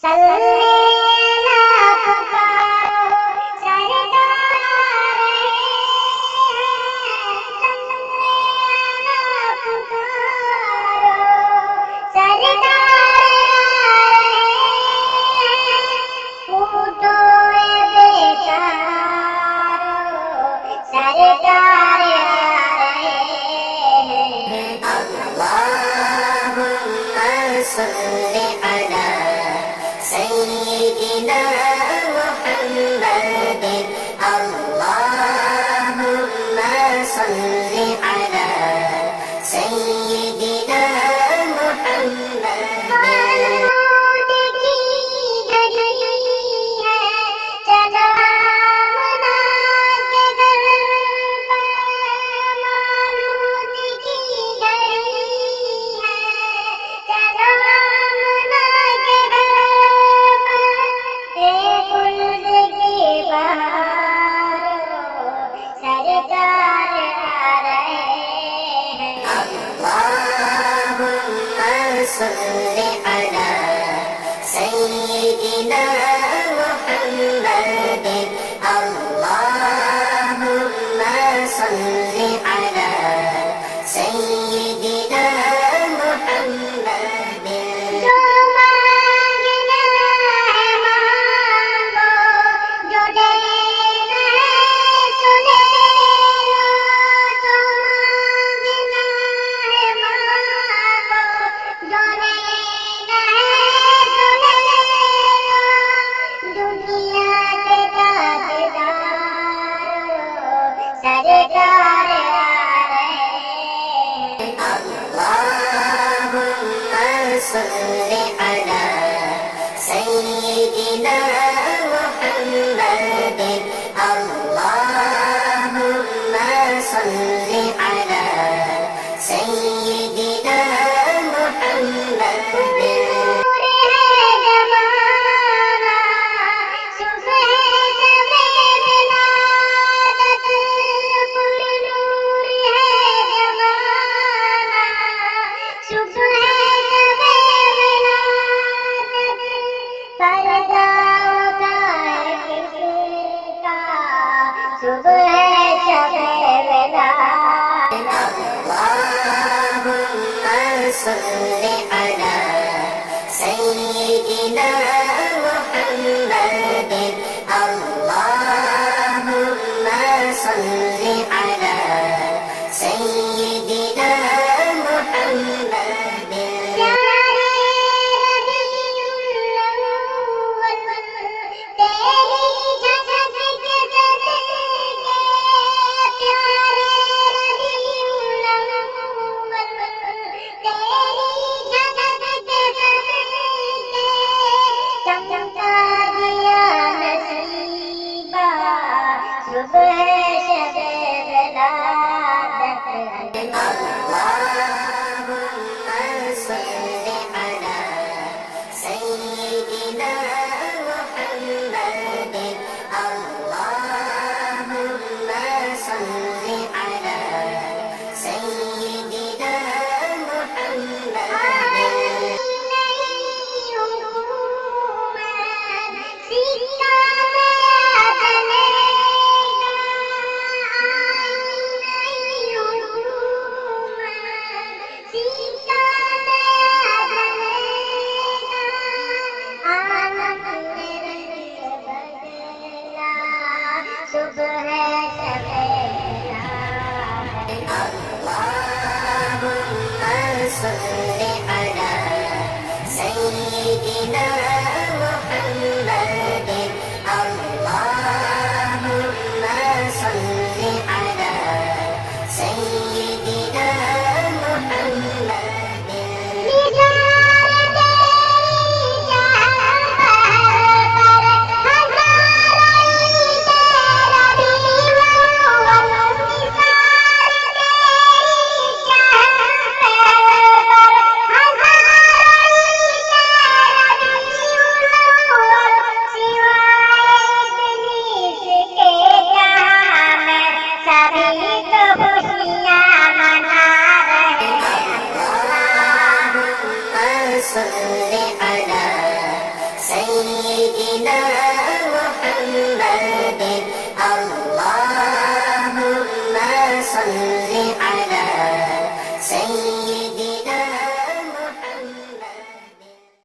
सल्लेला पुकारो सरकार सल्लेला पुकारो सरकार फूटो बेचारो सरकार अल्लाहुम्मा सल्लि अला सय्यिदिना मुहम्मदिन अल्लाहुम्मा सल्लि अला सय्यिदिना मुहम्मदिन सल्लि अला सय्यिदिना मुहम्मदिन अल्लाहुम्मा सल्लि अला सय्यिदिना मुहम्मदिन अल्लाहुम्मा सल्लि अला सय्यिदिना मुहम्मदिन अल्लाहुम्मा सल्लि अला सय्यिदिना मुहम्मदिन सल्लि अला सय्यिदिना मुहम्मदिन अल्लाहुम्मा सल्लि अला सय्यिदिना मुहम्मदिन अल्लाहुम्मा सल्लि अला सय्यिदिना मुहम्मदिन अल्लाहुम्मा सल्लि अला सय्यिदिना मुहम्मदिन अल्लाहुम्मा सल्लि अला सय्यिदिना